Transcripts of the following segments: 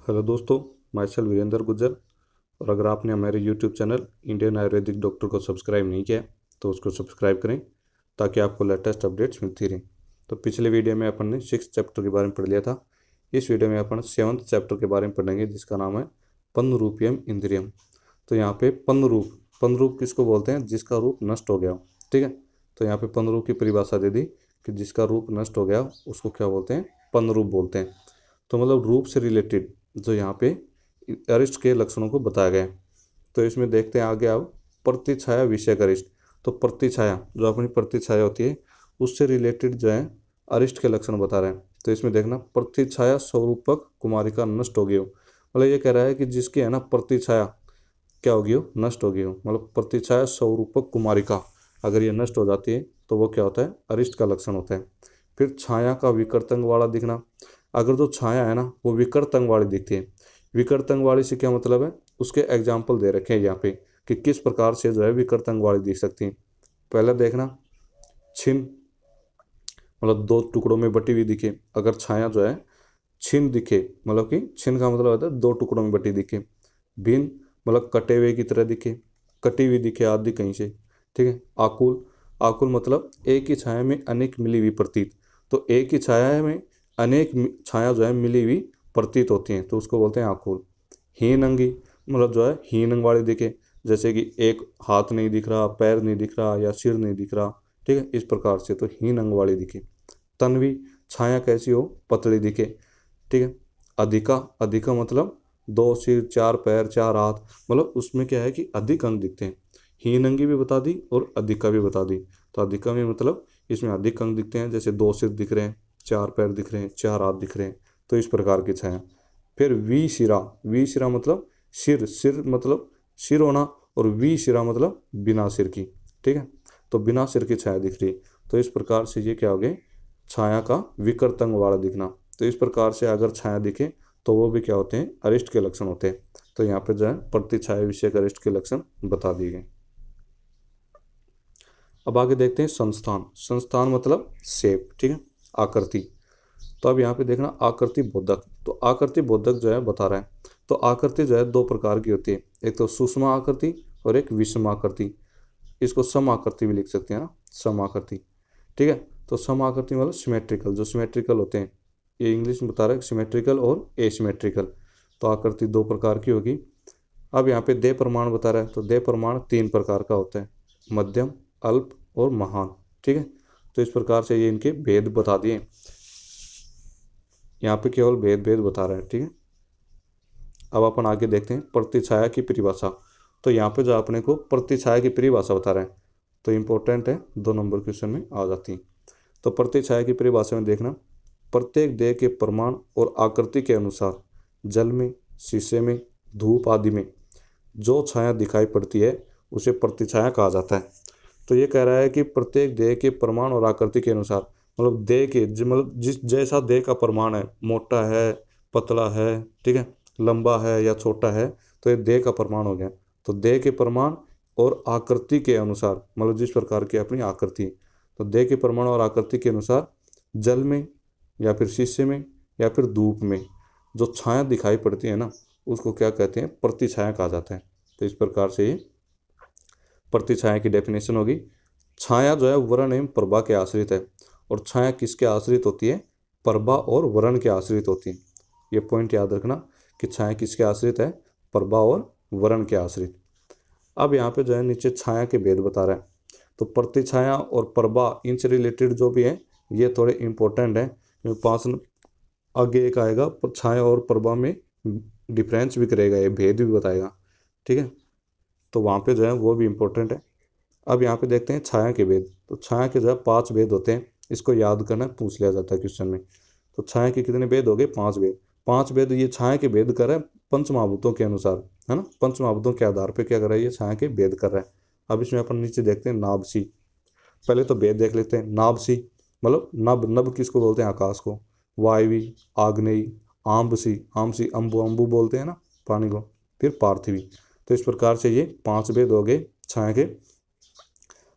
Hello दोस्तों, मैं self Virendra Gujjar. और अगर आपने हमारे YouTube channel Indian Ayurvedic doctor को सब्सक्राइब नहीं किया तो उसको सब्सक्राइब करें ताकि आपको लेटेस्ट अपडेट्स मिलती रहें। तो पिछले वीडियो में अपन ने 6th चैप्टर के बारे में पढ़ लिया था। इस वीडियो में अपन 7th चैप्टर के बारे में पढ़ेंगे जिसका नाम है पन्नरूपियम इंद्रियम। तो यहाँ पे पन्नरूप किसको बोलते हैं? जिसका रूप नष्ट हो गया हो। ठीक है, तो यहाँ पे पन्नरूप की परिभाषा दे दी कि जिसका रूप नष्ट हो गया उसको क्या बोलते हैं? पन्नरूप बोलते हैं। तो मतलब रूप से रिलेटेड जो यहाँ पे अरिष्ट के लक्षणों को बताया गया है। तो इसमें देखते हैं आगे आप प्रतिछाया विषयक अरिष्ट। तो प्रतिछाया जो अपनी प्रतिछाया होती है उससे रिलेटेड जो है अरिष्ट के लक्षण बता रहे हैं। तो इसमें देखना प्रतिछाया स्वरूपक कुमारिका नष्ट हो गई हो, मतलब ये कह रहा है कि जिसकी है ना प्रतिछाया क्या होगी हो? नष्ट हो गई हो। मतलब प्रतिछाया स्वरूपक कुमारिका अगर ये नष्ट हो जाती है तो वो क्या होता है? अरिष्ट का लक्षण होता है। फिर छाया का विकृत अंग वाला दिखना। अगर जो छाया है ना वो विकृत अंग वाली दिखती है। विकृत अंग वाली से क्या मतलब है? उसके एग्जाम्पल दे रखे हैं यहाँ पे कि किस प्रकार से जो है विकृत अंग वाली दिख सकती है। पहले देखना छिन्न, मतलब दो टुकड़ों में बटी हुई दिखे। अगर छाया जो है छिन्न दिखे, मतलब कि छिन्न का मतलब होता है दो टुकड़ों में बटी दिखे। भिन्न मतलब कटे हुए की तरह दिखे, कटी हुई दिखे आदि कहीं से। ठीक है। आकुल, आकुल मतलब एक ही छाया में अनेक मिली हुई प्रतीत। तो एक ही छाया में अनेक छाया जो है मिली हुई प्रतीत होती हैं तो उसको बोलते हैं आकुल। हीन अंगी मतलब जो है हीन अंग वाले दिखे, जैसे कि एक हाथ नहीं दिख रहा, पैर नहीं दिख रहा या सिर नहीं दिख रहा। ठीक है, इस प्रकार से तो हीन अंग वाली दिखे। तन्वी छाया कैसी हो? पतली दिखे। ठीक है। अधिका, अधिका मतलब दो सिर, चार पैर, चार हाथ, मतलब उसमें क्या है कि अधिक अंग दिखते हैं। हीन अंगी भी बता दी और अधिका भी बता दी। तो अधिका में मतलब इसमें अधिक अंग दिखते हैं, जैसे दो सिर दिख रहे हैं, चार पैर दिख रहे हैं, चार हाथ दिख रहे हैं। तो इस प्रकार की छाया। फिर वी शिरा, वी शिरा मतलब सिर, सिर मतलब सिर होना, और वी शिरा मतलब बिना सिर की। ठीक है, तो बिना सिर की छाया दिख रही। तो इस प्रकार से ये क्या हो गए? छाया का विकृत अंग वाला दिखना। तो इस प्रकार से अगर छाया दिखे तो वो भी क्या होते हैं? अरिष्ट के लक्षण होते हैं। तो यहाँ पे जो है प्रतिछाया विषयक अरिष्ट के लक्षण बता दिए गए। अब आगे देखते हैं संस्थान। संस्थान मतलब शेप। ठीक है, आकृति। तो अब यहाँ पे देखना आकृति बोधक। तो आकृति बोधक जो है बता रहा है। तो आकृति जो है दो प्रकार की होती है, एक तो सूक्ष्म आकृति और एक विषम आकृति। इसको सम आकृति भी लिख सकते हैं ना, सम आकृति। ठीक है, तो सम आकृति मतलब सिमेट्रिकल, जो सिमेट्रिकल होते हैं। ये इंग्लिश में बता रहा है सिमेट्रिकल और एसिमेट्रिकल। तो आकृति दो प्रकार की होगी। अब यहाँ पे देह प्रमाण बता रहा है। तो देह प्रमाण तीन प्रकार का होता है, मध्यम, अल्प और महान। ठीक है, तो इस प्रकार से ये इनके भेद बता दिए। यहाँ पे केवल भेद भेद बता रहा है। ठीक है, अब अपन आगे देखते हैं प्रतिछाया की परिभाषा। तो यहाँ पे जो अपने को प्रतिछाया की परिभाषा बता रहा है तो इम्पोर्टेंट है, 2 नंबर क्वेश्चन में आ जाती है। तो प्रतिछाया की परिभाषा में देखना प्रत्येक देह के प्रमाण और आकृति के अनुसार जल में, शीशे में, धूप आदि में जो छाया दिखाई पड़ती है उसे प्रतिछाया कहा जाता है। तो ये कह रहा है कि प्रत्येक देह के प्रमाण और आकृति के अनुसार, मतलब देह के मतलब जिस जैसा देह का प्रमाण है, मोटा है, पतला है, ठीक है, लंबा है या छोटा है, तो ये देह का प्रमाण हो गया। तो देह के प्रमाण और आकृति के अनुसार, मतलब जिस प्रकार की अपनी आकृति, तो देह के प्रमाण और आकृति के अनुसार जल में या फिर शीशे में या फिर धूप में जो छाया दिखाई पड़ती है ना उसको क्या कहते हैं? प्रतिछाया कहा जाता है। तो इस प्रकार से ये प्रतिछाया की डेफिनेशन होगी। छाया जो है वर्ण एवं प्रभा के आश्रित है। और छाया किसके आश्रित होती है? प्रभा और वर्ण के आश्रित होती है। ये पॉइंट याद रखना कि छाया किसके आश्रित है? प्रभा और वर्ण के आश्रित। अब यहाँ पे जो है नीचे छाया के भेद बता रहा है। तो प्रतिछाया और प्रभा इनसे रिलेटेड जो भी है ये थोड़े इंपॉर्टेंट है। पास आगे एक आएगा छाया और प्रभा में डिफरेंस भी करेगा, ये भेद भी बताएगा। ठीक है, तो वहाँ पे जो है वो भी इम्पोर्टेंट है। अब यहाँ पे देखते हैं छाया के भेद। तो छाया के जो है 5 भेद होते हैं, इसको याद करना, पूछ लिया जाता है क्वेश्चन में। तो छाया के कितने भेद हो गए? 5 भेद। 5 भेद ये छाया के भेद कर रहा है पंचमहाभूतों के अनुसार, है ना। पंचमहाभूतों के आधार पर क्या कर रहा है? ये छाया के भेद कर रहा है। अब इसमें अपन नीचे देखते हैं नाभसी। पहले तो भेद देख लेते हैं। नाभसी मतलब नभ, नभ किसको बोलते हैं? आकाश को। वायवी, आग्नेयी, आम्बसी, आमसी अम्बु, अम्बु बोलते हैं ना पानी को। फिर पार्थिवी। तो इस प्रकार से ये 5 भेद हो गए छाया के।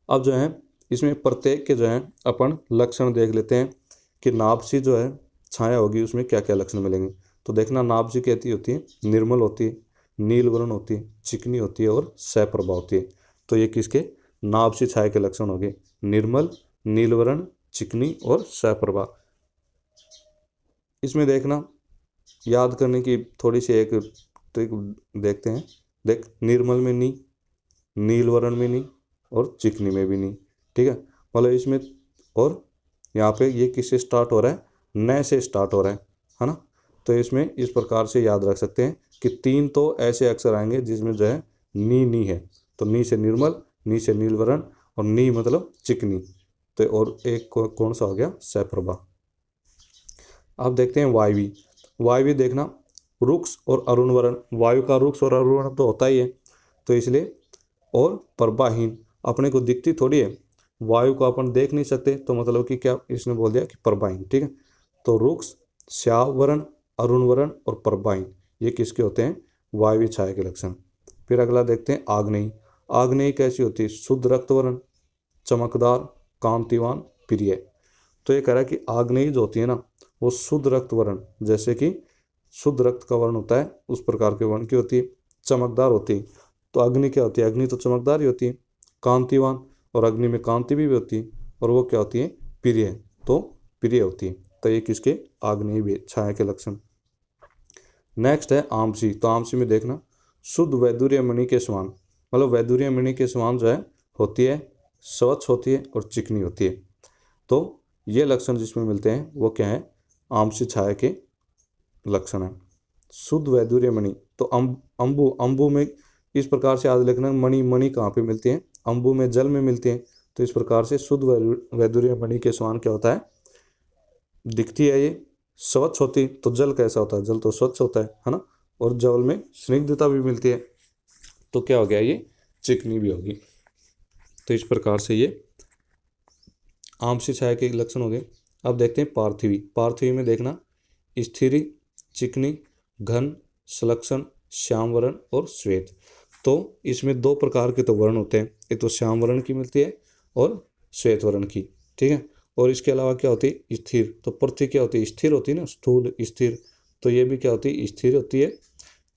अब जो है इसमें प्रत्येक के जो है अपन लक्षण देख लेते हैं कि नाभसी जो है छाया होगी उसमें क्या क्या लक्षण मिलेंगे। तो देखना नाभ जी कैसी होती है, निर्मल होती है, नील वर्ण होती है, चिकनी होती है और सप्रभा होती है। तो ये किसके नाभ सी छाया के लक्षण हो गए, निर्मल, नील वर्ण, चिकनी और सप्रभा। इसमें देखना याद करने की थोड़ी सी एक ट्रिक देखते हैं। देख, निर्मल में नी, नील वर्ण में नी और चिकनी में भी नी, ठीक है। मतलब इसमें, और यहाँ पे ये किससे स्टार्ट हो रहा है, न से स्टार्ट हो रहा है ना। तो इसमें इस प्रकार से याद रख सकते हैं कि 3 तो ऐसे अक्षर आएंगे जिसमें जो है नी है। तो नी से निर्मल, नी से नील वर्ण और नी मतलब चिकनी। तो और एक कौन सा हो गया, सप्रभा। अब देखते हैं वायवी। वायवी देखना रुक्ष और अरुण वर्ण, वायु का रुक्ष और अरुण वर्ण तो होता ही है, तो इसलिए, और प्रभाहीन, अपने को दिखती थोड़ी है, वायु को अपन देख नहीं सकते, तो मतलब कि क्या इसने बोल दिया कि प्रभाहीन, ठीक है। तो रुक्ष, श्याव वर्ण, अरुण वर्ण और प्रभाहीन, ये किसके होते हैं, वायवी छाया के लक्षण। फिर अगला देखते हैं आग्नेयी। आग्नेयी कैसी होती है, शुद्ध रक्त वर्ण, चमकदार, कांतिवान, प्रिय। तो ये कह रहा है कि आग्नेयी जो होती है ना, वो शुद्ध रक्त वर्ण, जैसे कि शुद्ध रक्त का वर्ण होता है उस प्रकार के वर्ण की होती है, चमकदार होती है। तो अग्नि क्या होती है, अग्नि तो चमकदार ही होती है, कांतिवान, और अग्नि में कांति भी होती है, और वो क्या होती है, प्रिय, तो प्रिय होती है। तो ये किसके, आग्नेयी छाया के लक्षण। नेक्स्ट है आमसी। तो आमसी में देखना शुद्ध वैदुर्य मणि के समान, मतलब वैदुर्य मणि के समान जो है होती है, स्वच्छ होती है और चिकनी होती है। तो ये लक्षण जिसमें मिलते हैं वो क्या है, आमसी छाया के लक्षण है। शुद्ध वैदुर्य मणि, तो अंबु, अंबु में इस प्रकार से याद लिखना, मणि, मणि कहाँ पे मिलती है, अंबु में, जल में मिलती है। तो इस प्रकार से शुद्ध वैदुर्य मणि के समान क्या होता है, दिखती है ये, स्वच्छ होती। तो जल कैसा होता है, जल तो स्वच्छ होता है ना, और जल में स्निग्धता भी मिलती है, तो क्या हो गया, ये चिकनी भी होगी। तो इस प्रकार से ये आमसी छाया के लक्षण हो गए। अब देखते हैं पार्थिवी। पार्थिवी में देखना स्थिरी, चिकनी, घन, सलक्षण, श्याम वर्ण और श्वेत। तो इसमें 2 प्रकार के तो वर्ण होते हैं, एक तो श्याम वर्ण की मिलती है और श्वेत वर्ण की, ठीक है। और इसके अलावा क्या होती है, स्थिर। तो पृथ्वी क्या होती है, स्थिर होती है ना, स्थूल स्थिर। तो ये भी क्या होती है, स्थिर होती है,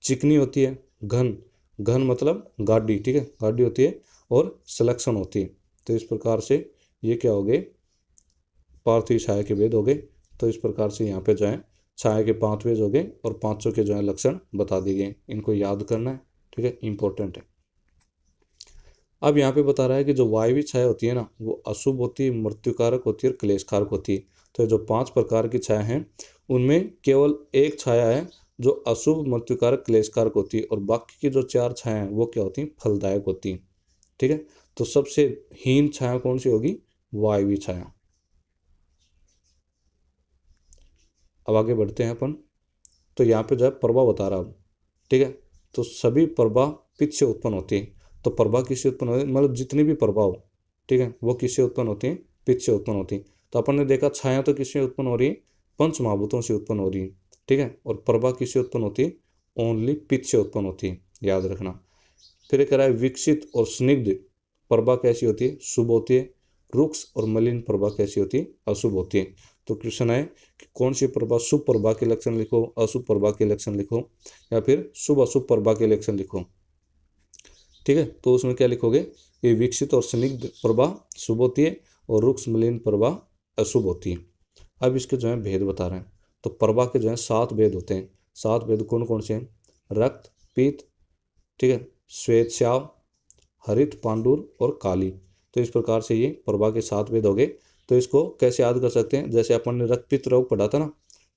चिकनी होती है, घन, घन मतलब गाढ़ी, ठीक है, गाढ़ी होती है, और सलक्षण होती है। तो इस प्रकार से ये क्या हो गए, पार्थिव छाया के भेद हो गए। तो इस प्रकार से यहाँ पे जो है छाया के 5 भेद हो गए, और 500 के जो है लक्षण बता दिए गए। इनको याद करना है, ठीक है, इंपॉर्टेंट है। अब यहाँ पे बता रहा है कि जो वायवी छाया होती है ना, वो अशुभ होती है, मृत्युकारक होती है और क्लेशकारक होती है। तो जो 5 प्रकार की छाया हैं, उनमें केवल एक छाया है जो अशुभ, मृत्युकारक, क्लेशकारक होती है, और बाकी की जो 4 छाया हैं वो क्या होती हैं, फलदायक होती हैं, ठीक है। तो सबसे हीन छाया कौन सी होगी, वायवी छाया। अब आगे बढ़ते हैं अपन। तो यहाँ पे जो है प्रभा बता रहा हूँ, ठीक है। तो सभी प्रभा पित्त से उत्पन्न होती है। तो प्रभा किससे उत्पन्न होती है, मतलब जितनी भी प्रभा हो, ठीक है, वो किससे उत्पन्न होती है, पित्त से उत्पन्न होती है। तो अपन ने देखा छाया तो किससे उत्पन्न हो रही है, पंच महाभूतों से उत्पन्न हो रही है, ठीक है। और प्रभा किससे उत्पन्न होती है, ओनली पित्त से उत्पन्न होती है, याद रखना। फिर एक रहा है विकसित और स्निग्ध प्रभा कैसी होती है, शुभ होती है। रुक्ष और मलिन प्रभा कैसी होती है, अशुभ होती है। तो क्वेश्चन है कि कौन सी प्रभा, शुभ प्रभा के लक्षण लिखो, अशुभ प्रभा के लक्षण लिखो, या फिर शुभ अशुभ प्रभा के लक्षण लिखो, ठीक है। तो उसमें क्या लिखोगे, ये विकसित और स्निग्ध प्रभा शुभ होती है, और रुक्ष मलिन प्रभा अशुभ होती है। अब इसके जो है भेद बता रहे हैं। तो प्रभा के जो है 7 भेद होते हैं। 7 भेद कौन कौन से हैं, रक्त, पीत, ठीक है, श्वेत, श्याव, हरित, पांडुर और काली। तो इस प्रकार से ये प्रभा के 7 भेद हो गए। तो इसको कैसे याद कर सकते हैं, जैसे अपन ने रक्तपित्त रोग पढ़ा था ना,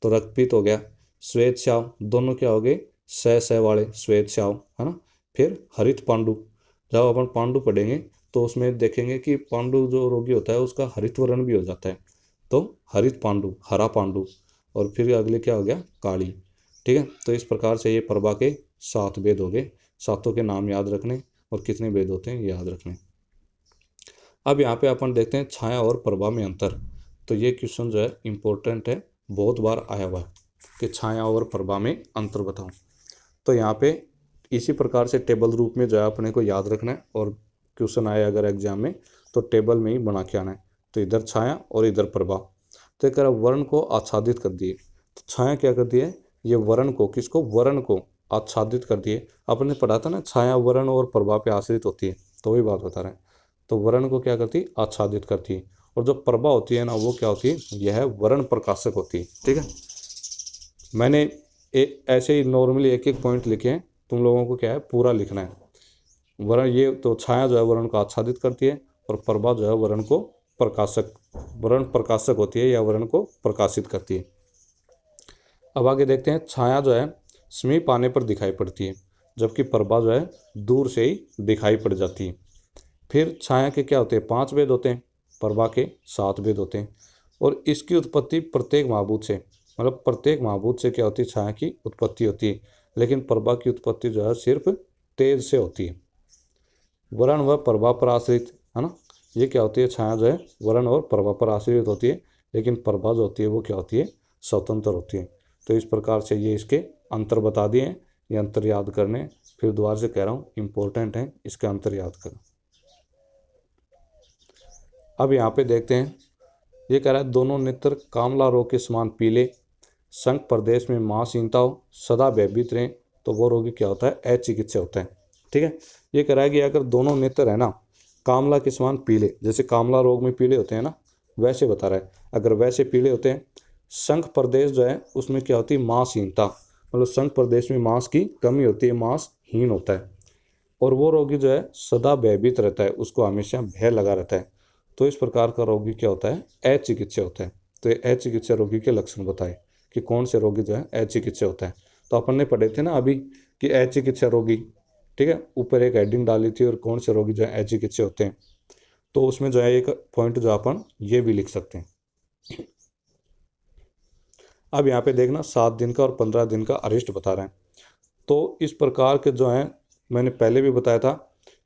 तो रक्तपित्त हो गया, श्वेत श्याव, दोनों क्या हो गए, सह वाले श्वेत श्याव, है ना। फिर हरित पांडु, जब अपन पांडु पढ़ेंगे तो उसमें देखेंगे कि पांडु जो रोगी होता है उसका हरित वर्ण भी हो जाता है, तो हरित पांडु, हरा पांडु। और फिर अगले क्या हो गया, काली, ठीक है। तो इस प्रकार से ये प्रभा के 7 भेद हो गए। 7 के नाम याद रखने, और कितने भेद होते हैं याद रखने। अब यहाँ पे अपन देखते हैं छाया और प्रभा में अंतर। तो ये क्वेश्चन जो है इम्पोर्टेंट है, बहुत बार आया हुआ है कि छाया और प्रभा में अंतर बताओ। तो यहाँ पे इसी प्रकार से टेबल रूप में जो है अपने को याद रखना है, और क्वेश्चन आए अगर एग्जाम में तो टेबल में ही बना के आना है। तो इधर छाया और इधर प्रभा। तो एक वर्ण को आच्छादित कर दिए। तो छाया क्या करती है, ये वर्ण को, किसको, वर्ण को आच्छादित करती है। अपन ने पढ़ा था ना छाया वर्ण और प्रभा पे आश्रित होती है, तो वही बात बता रहे हैं। तो वर्ण को क्या करती है, आच्छादित करती है। और जो प्रभा होती है ना वो क्या होती है, यह वर्ण प्रकाशक होती है। ठीक है, मैंने ऐसे ही नॉर्मली एक एक पॉइंट लिखे हैं, तुम लोगों को क्या है पूरा लिखना है। वर्ण ये तो छाया जो है वर्ण को आच्छादित करती है, और प्रभा जो है वर्ण को वर्ण प्रकाशक होती है या वर्ण को प्रकाशित करती है। अब आगे देखते हैं, छाया जो है समीप आने पर दिखाई पड़ती है, जबकि प्रभा जो है दूर से ही दिखाई पड़ जाती है। फिर छाया के क्या होते हैं, 5 भेद होते हैं, प्रभा के 7 भेद होते हैं। और इसकी उत्पत्ति प्रत्येक महाभूत से, मतलब प्रत्येक महाभूत से क्या होती है, छाया की उत्पत्ति होती है। लेकिन प्रभा की उत्पत्ति जो है सिर्फ तेज से होती है। वर्ण व प्रभा पर आश्रित है ना, ये क्या होती है, छाया जो है वर्ण और प्रभा पर आश्रित होती है, लेकिन प्रभा जो होती है वो क्या होती है, स्वतंत्र होती है। तो इस प्रकार से ये इसके अंतर बता दिए हैं, ये अंतर याद करने, फिर दोबारा से कह रहा हूँ इंपॉर्टेंट है, इसके अंतर याद करो। अब यहाँ पे देखते हैं, ये कह रहा है दोनों नेत्र कामला रोग के समान पीले, संघ प्रदेश में मांसहीनता हो, सदा भयभीत रहें, तो वो रोगी क्या होता है, अचिकित्सीय होता है। ठीक है, ये कह रहा है कि अगर दोनों नेत्र है ना कामला के समान पीले, जैसे कामला रोग में पीले होते हैं ना, वैसे बता रहा है, अगर वैसे पीले होते हैं, संघ प्रदेश जो है उसमें क्या होती है, मांसहीनता, मतलब संघ प्रदेश में मांस की कमी होती है, मांसहीन होता है। और वो रोगी जो है सदा भयभीत रहता है, उसको हमेशा भय लगा रहता है। तो इस प्रकार का रोगी क्या होता है, अचिकित्सीय होता है। तो ये अचिकित्सीय रोगी के लक्षण बताए कि कौन से रोगी जो है अचिकित्सीय होता है। तो अपन ने पढ़े थे ना अभी कि अचिकित्सीय रोगी, ठीक है, ऊपर एक हेडिंग डाली थी, और कौन से रोगी जो है अचिकित्सीय होते हैं। तो उसमें जो है एक पॉइंट जो अपन ये भी लिख सकते हैं। अब यहाँ पे देखना 7 दिन का और 15 दिन का अरेस्ट बता रहे हैं। तो इस प्रकार के जो हैं, मैंने पहले भी बताया था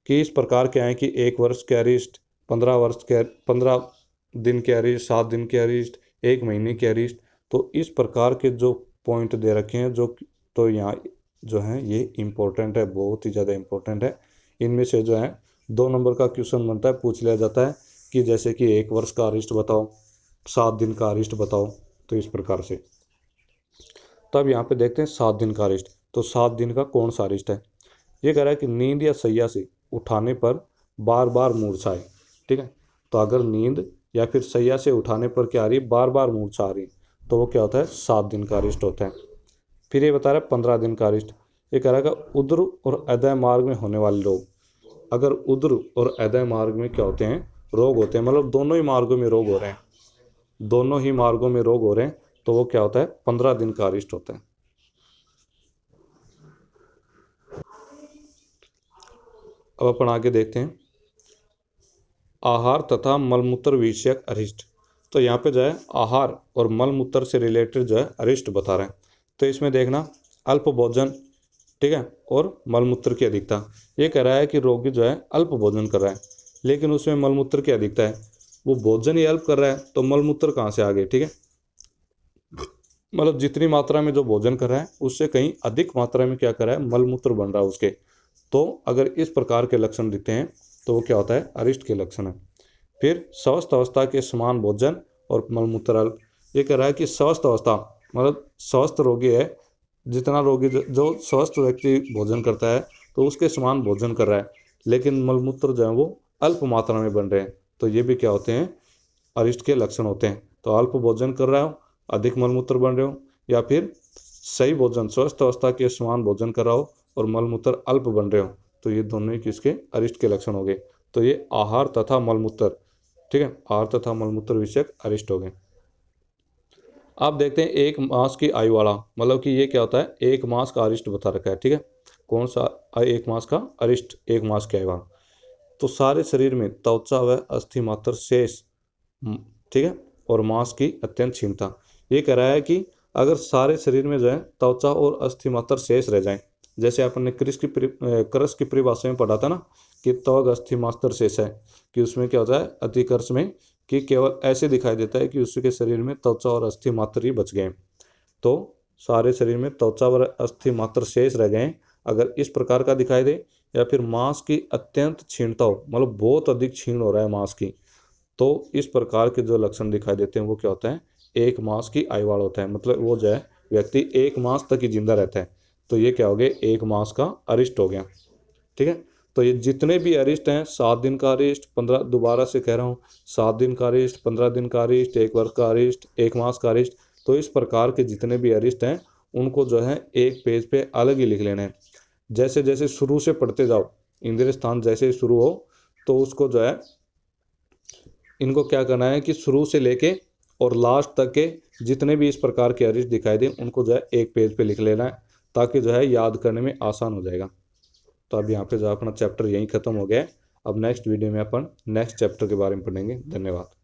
कि इस प्रकार के हैं कि 1 वर्ष के अरेस्ट, 15 दिन के अरेस्ट, 7 दिन के अरेस्ट, 1 महीने के अरेस्ट। तो इस प्रकार के जो पॉइंट दे रखे हैं, जो तो यहाँ जो है ये इम्पोर्टेंट है, बहुत ही ज़्यादा इम्पोर्टेंट है। इनमें से जो है 2 नंबर का क्वेश्चन बनता है, पूछ लिया जाता है कि जैसे कि 1 वर्ष का अरेस्ट बताओ, 7 दिन का अरेस्ट बताओ, तो इस प्रकार से। तब यहाँ पे देखते हैं 7 दिन का अरेस्ट। तो 7 दिन का कौन सा अरेस्ट है, ये कह रहा है कि नींद या सैया से उठाने पर बार बार मूर्छा आए। ठीक है, तो अगर नींद या फिर सैया से उठाने पर क्या आ रही है, बार बार मूर्छा आ रही, तो वो क्या होता है, 7 दिन का अरेस्ट होता है। फिर ये बता रहा है 15 दिन का अरेस्ट। ये कह रहा है कि उद्र और अदय मार्ग में होने वाले रोग, अगर उद्र और अदय मार्ग में क्या होते हैं, रोग होते हैं, मतलब दोनों ही मार्गों में रोग हो रहे हैं, दोनों ही मार्गों में रोग हो रहे हैं, तो वो क्या होता है, 15 दिन का अरेस्ट होता है। अब अपन आगे देखते हैं, आहार तथा मलमूत्र विषयक अरिष्ट। तो यहाँ पे जो है आहार और मलमूत्र से रिलेटेड जो है अरिष्ट बता रहे हैं। तो इसमें देखना अल्प भोजन, ठीक है, और मलमूत्र की अधिकता। ये कह रहा है कि रोगी जो है अल्प भोजन कर रहा है, लेकिन उसमें मलमूत्र की अधिकता है। वो भोजन ही अल्प कर रहा है, तो मलमूत्र कहाँ से आ गए, ठीक है, मतलब जितनी मात्रा में जो भोजन कर रहा है उससे कहीं अधिक मात्रा में क्या कर रहा है, मलमूत्र बन रहा है उसके। तो अगर इस प्रकार के लक्षण दिखते हैं तो वो क्या होता है, अरिष्ट के लक्षण है। फिर स्वस्थ अवस्था के समान भोजन और मलमूत्र अल्प। ये कह रहा है कि स्वस्थ अवस्था मतलब स्वस्थ रोगी है, जितना रोगी जो स्वस्थ व्यक्ति भोजन करता है तो उसके समान भोजन कर रहा है, लेकिन मलमूत्र जो है वो अल्प मात्रा में बन रहे हैं, तो ये भी क्या होते हैं, अरिष्ट के लक्षण होते हैं। तो अल्प भोजन कर रहा हो, अधिक मलमूत्र बन रहे हो, या फिर सही भोजन स्वस्थ अवस्था के समान भोजन कर रहा हो और मलमूत्र अल्प बन रहे हो, तो ये दोनों ही किसके, अरिष्ट के लक्षण हो गए। तो ये आहार तथा मलमूत्र, ठीक है, आहार तथा मलमूत्र विषयक अरिष्ट हो गए। आप देखते हैं 1 मास की आयु वाला, मतलब कि ये क्या होता है, 1 मास का अरिष्ट बता रखा है। ठीक है, कौन सा 1 मास का अरिष्ट, 1 मास की आयु वाला। तो सारे शरीर में त्वचा व अस्थि मात्र शेष, ठीक है, और मांस की अत्यंत क्षीणता। ये कह रहा है कि अगर सारे शरीर में जो है त्वचा और अस्थि मात्र शेष रह जाए, जैसे अपन ने क्रस की परिभाषा में पढ़ा था ना कि त्वग अस्थि मात्र शेष है, कि उसमें क्या होता है अतिकर्ष में, कि केवल ऐसे दिखाई देता है कि उसके शरीर में त्वचा और अस्थि मात्र ही बच गए। तो सारे शरीर में त्वचा और अस्थि मात्र शेष रह गए, अगर इस प्रकार का दिखाई दे, या फिर मांस की अत्यंत क्षीणता हो, मतलब बहुत अधिक क्षीण हो रहा है मांस की, तो इस प्रकार के जो लक्षण दिखाई देते हैं वो क्या होता है, 1 मास की आयु वाला होता है, मतलब वो जो है व्यक्ति 1 मास तक ही जिंदा रहता है, तो ये क्या हो गया, 1 मास का अरिस्ट हो गया। ठीक है, तो ये जितने भी अरिस्ट हैं, 7 दिन का अरिस्ट, 15, दोबारा से कह रहा हूँ, 7 दिन का अरिस्ट, 15 दिन का अरिस्ट, 1 वर्ष का अरिस्ट, 1 मास का अरिस्ट, तो इस प्रकार के जितने भी अरिस्ट हैं उनको जो है एक पेज पे अलग ही लिख लेना है। जैसे जैसे शुरू से पढ़ते जाओ, इंद्रिय स्थान जैसे ही शुरू हो तो उसको जो है इनको क्या करना है कि शुरू से लेके और लास्ट तक के जितने भी इस प्रकार के अरिस्ट दिखाई दें उनको जो है एक पेज पे लिख लेना है, ताकि जो है याद करने में आसान हो जाएगा। तो अब यहाँ पे जो अपना चैप्टर यहीं ख़त्म हो गया है। अब नेक्स्ट वीडियो में अपन नेक्स्ट चैप्टर के बारे में पढ़ेंगे। धन्यवाद।